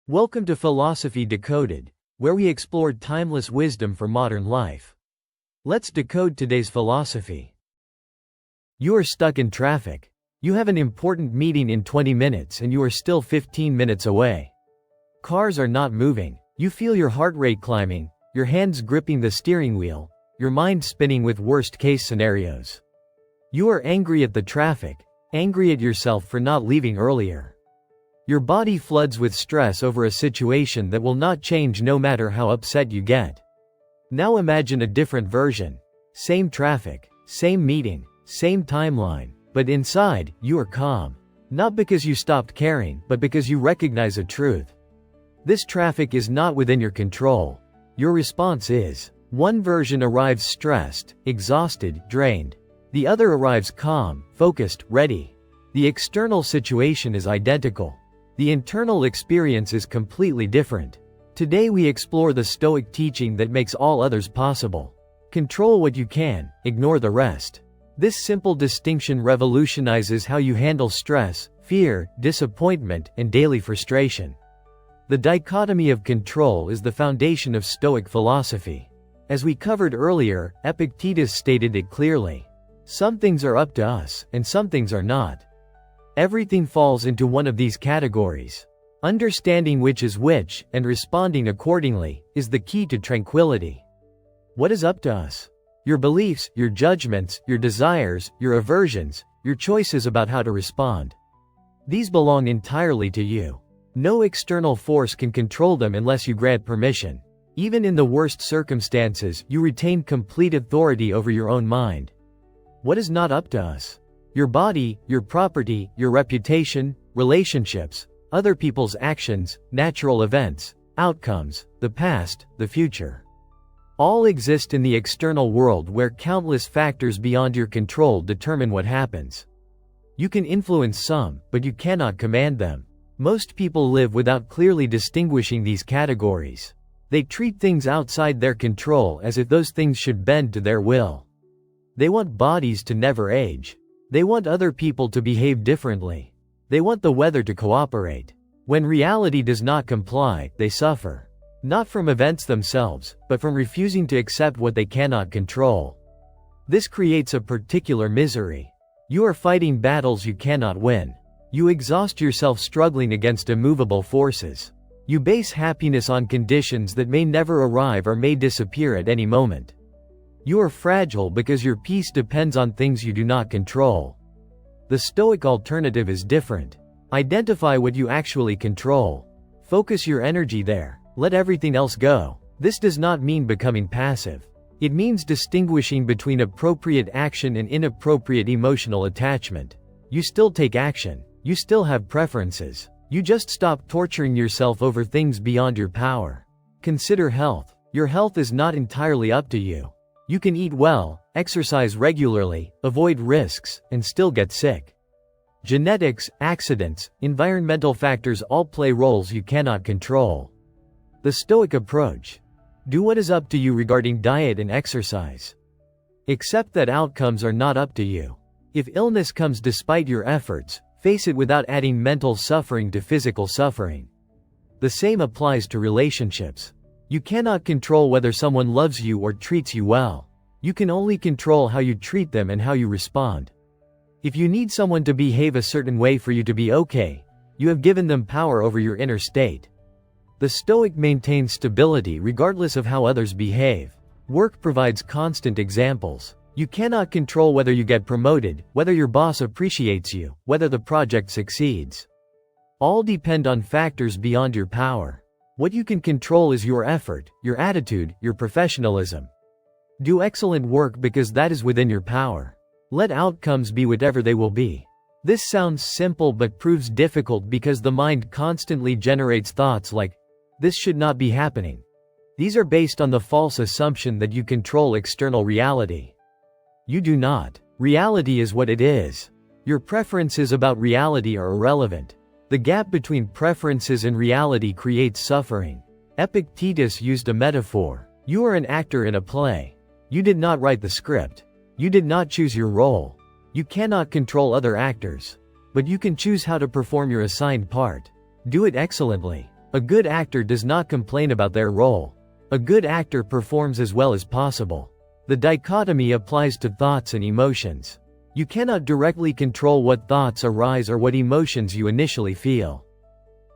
Welcome to Philosophy Decoded, where we explore timeless wisdom for modern life. Let's decode today's philosophy. You are stuck in traffic. You have an important meeting in 20 minutes and you are still 15 minutes away. Cars are not moving. You feel your heart rate climbing, your hands gripping the steering wheel, your mind spinning with worst-case scenarios. You are angry at the traffic, angry at yourself for not leaving earlier. Your body floods with stress over a situation that will not change no matter how upset you get. Now imagine a different version. Same traffic, same meeting, same timeline, but inside, you are calm. Not because you stopped caring, but because you recognize a truth. This traffic is not within your control. Your response is. One version arrives stressed, exhausted, drained. The other arrives calm, focused, ready. The external situation is identical. The internal experience is completely different. Today we explore the Stoic teaching that makes all others possible. Control what you can, ignore the rest. This simple distinction revolutionizes how you handle stress, fear, disappointment, and daily frustration. The dichotomy of control is the foundation of Stoic philosophy. As we covered earlier, Epictetus stated it clearly. Some things are up to us, and some things are not. Everything falls into one of these categories. Understanding which is which, and responding accordingly, is the key to tranquility. What is up to us? Your beliefs, your judgments, your desires, your aversions, your choices about how to respond. These belong entirely to you. No external force can control them unless you grant permission. Even in the worst circumstances, you retain complete authority over your own mind. What is not up to us? Your body, your property, your reputation, relationships, other people's actions, natural events, outcomes, the past, the future. All exist in the external world where countless factors beyond your control determine what happens. You can influence some, but you cannot command them. Most people live without clearly distinguishing these categories. They treat things outside their control as if those things should bend to their will. They want bodies to never age. They want other people to behave differently. They want the weather to cooperate. When reality does not comply, they suffer. Not from events themselves, but from refusing to accept what they cannot control. This creates a particular misery. You are fighting battles you cannot win. You exhaust yourself struggling against immovable forces. You base happiness on conditions that may never arrive or may disappear at any moment. You are fragile because your peace depends on things you do not control. The Stoic alternative is different. Identify what you actually control. Focus your energy there. Let everything else go. This does not mean becoming passive. It means distinguishing between appropriate action and inappropriate emotional attachment. You still take action. You still have preferences. You just stop torturing yourself over things beyond your power. Consider health. Your health is not entirely up to you. You can eat well, exercise regularly, avoid risks, and still get sick. Genetics, accidents, environmental factors all play roles you cannot control. The Stoic approach. Do what is up to you regarding diet and exercise. Accept that outcomes are not up to you. If illness comes despite your efforts, face it without adding mental suffering to physical suffering. The same applies to relationships. You cannot control whether someone loves you or treats you well. You can only control how you treat them and how you respond. If you need someone to behave a certain way for you to be okay, you have given them power over your inner state. The Stoic maintains stability regardless of how others behave. Work provides constant examples. You cannot control whether you get promoted, whether your boss appreciates you, whether the project succeeds. All depend on factors beyond your power. What you can control is your effort, your attitude, your professionalism. Do excellent work because that is within your power. Let outcomes be whatever they will be. This sounds simple but proves difficult because the mind constantly generates thoughts like, this should not be happening. These are based on the false assumption that you control external reality. You do not. Reality is what it is. Your preferences about reality are irrelevant. The gap between preferences and reality creates suffering. Epictetus used a metaphor. You are an actor in a play. You did not write the script. You did not choose your role. You cannot control other actors. But you can choose how to perform your assigned part. Do it excellently. A good actor does not complain about their role. A good actor performs as well as possible. The dichotomy applies to thoughts and emotions. You cannot directly control what thoughts arise or what emotions you initially feel.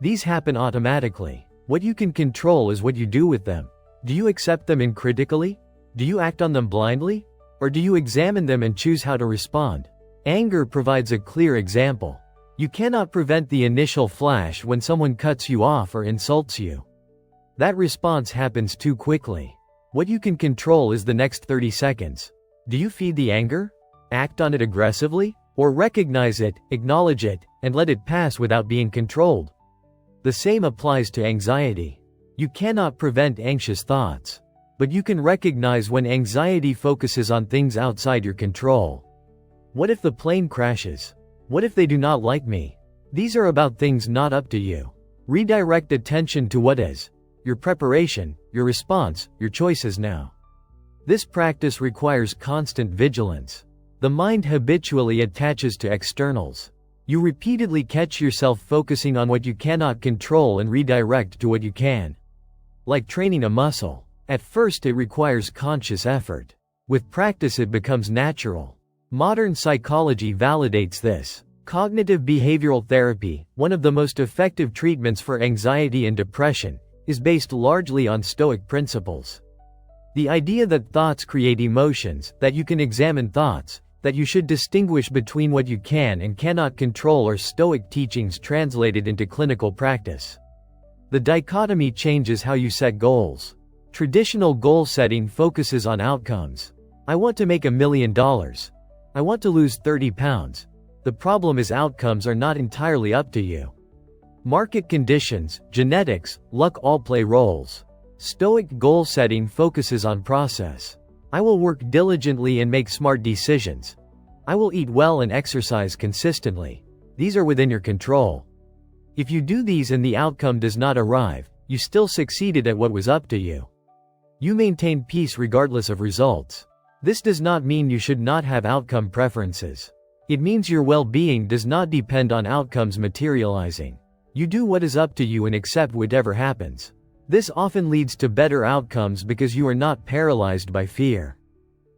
These happen automatically. What you can control is what you do with them. Do you accept them uncritically? Do you act on them blindly? Or do you examine them and choose how to respond? Anger provides a clear example. You cannot prevent the initial flash when someone cuts you off or insults you. That response happens too quickly. What you can control is the next 30 seconds. Do you feed the anger? Act on it aggressively? Or recognize it, acknowledge it, and let it pass without being controlled? The same applies to anxiety. You cannot prevent anxious thoughts. But you can recognize when anxiety focuses on things outside your control. What if the plane crashes? What if they do not like me? These are about things not up to you. Redirect attention to what is. Your preparation, your response, your choices now. This practice requires constant vigilance. The mind habitually attaches to externals. You repeatedly catch yourself focusing on what you cannot control and redirect to what you can. Like training a muscle. At first it requires conscious effort. With practice it becomes natural. Modern psychology validates this. Cognitive behavioral therapy, one of the most effective treatments for anxiety and depression, is based largely on Stoic principles. The idea that thoughts create emotions, that you can examine thoughts, that you should distinguish between what you can and cannot control are Stoic teachings translated into clinical practice. The dichotomy changes how you set goals. Traditional goal setting focuses on outcomes. I want to make $1 million. I want to lose 30 pounds. The problem is outcomes are not entirely up to you. Market conditions, genetics, luck all play roles. Stoic goal setting focuses on process. I will work diligently and make smart decisions. I will eat well and exercise consistently. These are within your control. If you do these and the outcome does not arrive, you still succeeded at what was up to you. You maintain peace regardless of results. This does not mean you should not have outcome preferences. It means your well-being does not depend on outcomes materializing. You do what is up to you and accept whatever happens. This often leads to better outcomes because you are not paralyzed by fear.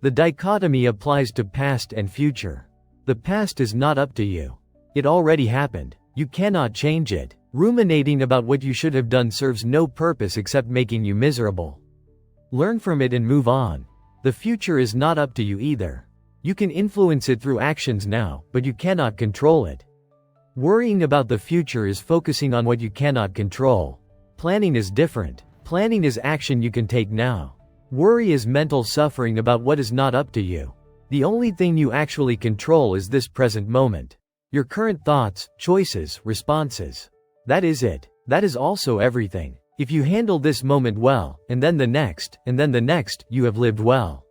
The dichotomy applies to past and future. The past is not up to you. It already happened. You cannot change it. Ruminating about what you should have done serves no purpose except making you miserable. Learn from it and move on. The future is not up to you either. You can influence it through actions now, but you cannot control it. Worrying about the future is focusing on what you cannot control. Planning is different. Planning is action you can take now. Worry is mental suffering about what is not up to you. The only thing you actually control is this present moment. Your current thoughts, choices, responses. That is it. That is also everything. If you handle this moment well, and then the next, and then the next, you have lived well.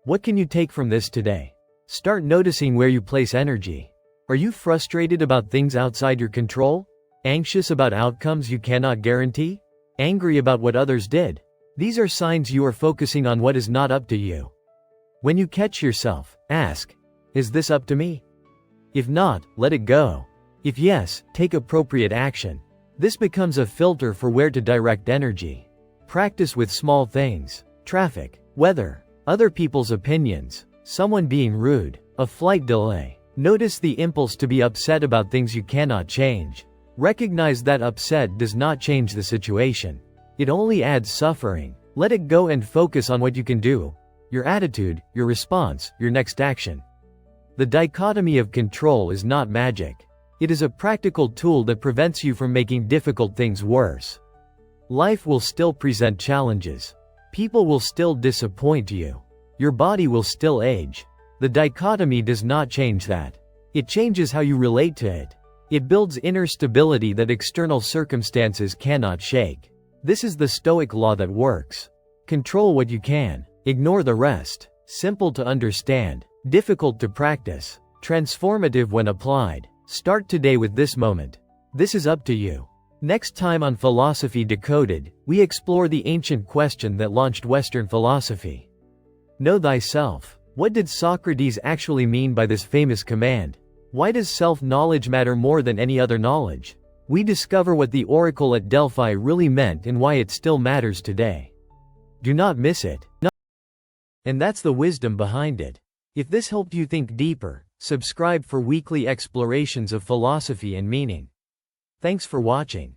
What can you take from this today? Start noticing where you place energy. Are you frustrated about things outside your control? Anxious about outcomes you cannot guarantee? Angry about what others did? These are signs you are focusing on what is not up to you. When you catch yourself, ask, is this up to me? If not, let it go. If yes, take appropriate action. This becomes a filter for where to direct energy. Practice with small things. Traffic, weather, other people's opinions, someone being rude, a flight delay. Notice the impulse to be upset about things you cannot change. Recognize that upset does not change the situation. It only adds suffering. Let it go and focus on what you can do. Your attitude, your response, your next action. The dichotomy of control is not magic. It is a practical tool that prevents you from making difficult things worse. Life will still present challenges. People will still disappoint you. Your body will still age. The dichotomy does not change that. It changes how you relate to it. It builds inner stability that external circumstances cannot shake. This is the Stoic law that works. Control what you can. Ignore the rest. Simple to understand. Difficult to practice. Transformative when applied. Start today with this moment. This is up to you. Next time on Philosophy Decoded, we explore the ancient question that launched Western philosophy. Know thyself. What did Socrates actually mean by this famous command? Why does self-knowledge matter more than any other knowledge? We discover what the oracle at Delphi really meant and why it still matters today. Do not miss it. And that's the wisdom behind it. If this helped you think deeper, subscribe for weekly explorations of philosophy and meaning. Thanks for watching.